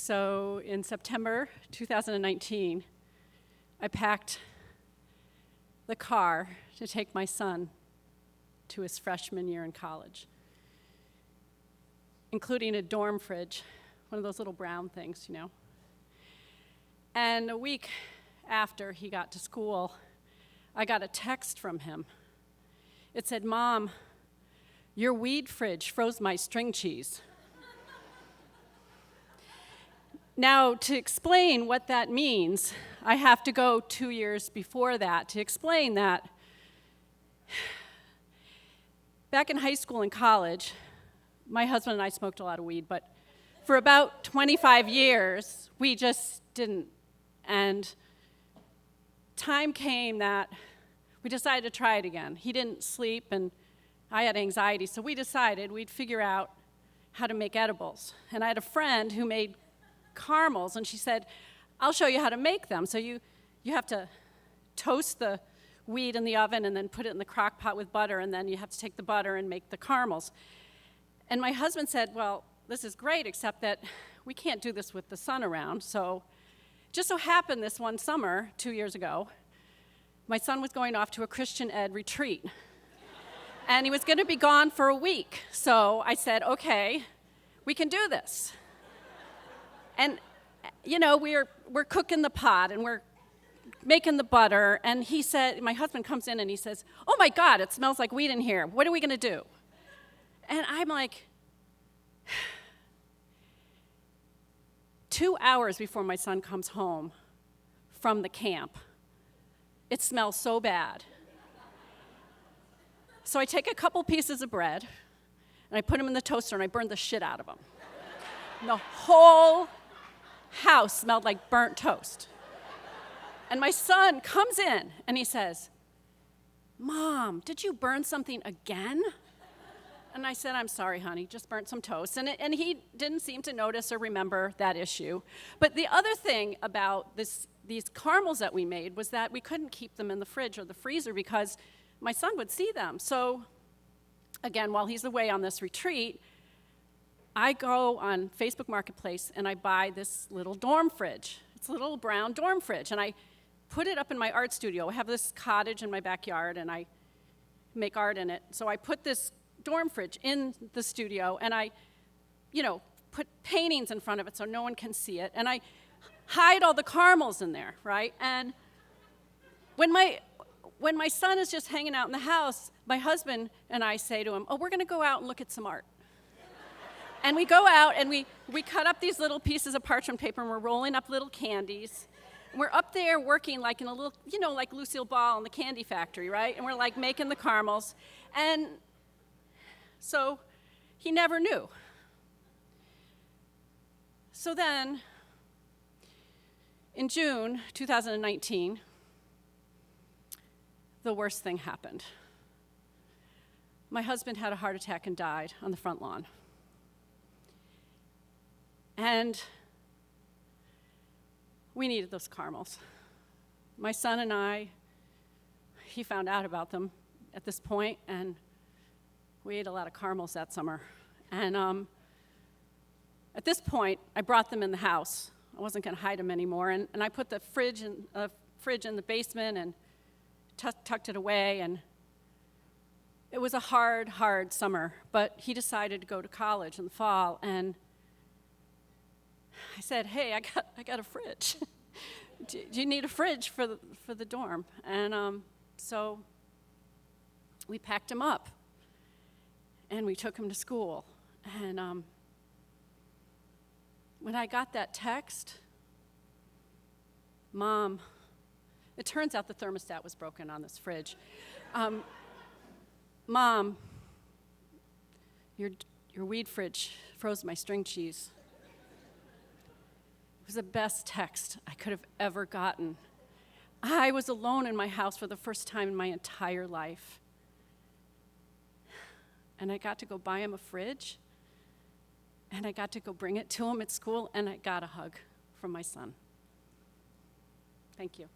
So in September 2019, I packed the car to take my son to his freshman year in college, including a dorm fridge, one of those little brown things, you know. And a week after he got to school, I got a text from him. It said, "Mom, your weed fridge froze my string cheese." Now, to explain what that means, I have to go 2 years before that to explain that. Back in high school and college, my husband and I smoked a lot of weed, but for about 25 years, we just didn't. And time came that we decided to try it again. He didn't sleep, and I had anxiety, so we decided we'd figure out how to make edibles. And I had a friend who made caramels, and she said, "I'll show you how to make them. So you have to toast the weed in the oven and then put it in the crock pot with butter, and then you have to take the butter and make the caramels." And my husband said, "Well, this is great, except that we can't do this with the sun around." So just so happened this one summer, 2 years ago, my son was going off to a Christian ed retreat. And he was going to be gone for a week. So I said, "Okay, we can do this." And, you know, we're cooking the pot, and we're making the butter, and he said, my husband comes in and he says, "Oh my God, it smells like weed in here. What are we going to do?" And I'm like, 2 hours before my son comes home from the camp, it smells so bad. So I take a couple pieces of bread, and I put them in the toaster, and I burn the shit out of them. And the whole house smelled like burnt toast. And my son comes in, and he says, "Mom, did you burn something again?" And I said, "I'm sorry, honey, just burnt some toast." And he didn't seem to notice or remember that issue. But the other thing about these caramels that we made was that we couldn't keep them in the fridge or the freezer because my son would see them. So, again, while he's away on this retreat, I go on Facebook Marketplace and I buy this little dorm fridge. It's a little brown dorm fridge, and I put it up in my art studio. I have this cottage in my backyard, and I make art in it. So I put this dorm fridge in the studio, and I, put paintings in front of it so no one can see it, and I hide all the caramels in there, right? And when my son is just hanging out in the house, my husband and I say to him, "Oh, we're going to go out and look at some art." And we go out, and we cut up these little pieces of parchment paper, and we're rolling up little candies. And we're up there working like in a little, like Lucille Ball in the candy factory, right? And we're like making the caramels. And so he never knew. So then, in June 2019, the worst thing happened. My husband had a heart attack and died on the front lawn. And we needed those caramels. My son and I, he found out about them at this point, and we ate a lot of caramels that summer. And at this point, I brought them in the house. I wasn't going to hide them anymore, and I put the fridge in the basement and tucked it away. And it was a hard summer, but he decided to go to college in the fall, and I said, "Hey, I got a fridge. Do you need a fridge for the dorm?" And so we packed him up, and we took him to school. And when I got that text, "Mom," it turns out the thermostat was broken on this fridge. "Mom, your weed fridge froze my string cheese." It was the best text I could have ever gotten. I was alone in my house for the first time in my entire life. And I got to go buy him a fridge, and I got to go bring it to him at school, and I got a hug from my son. Thank you.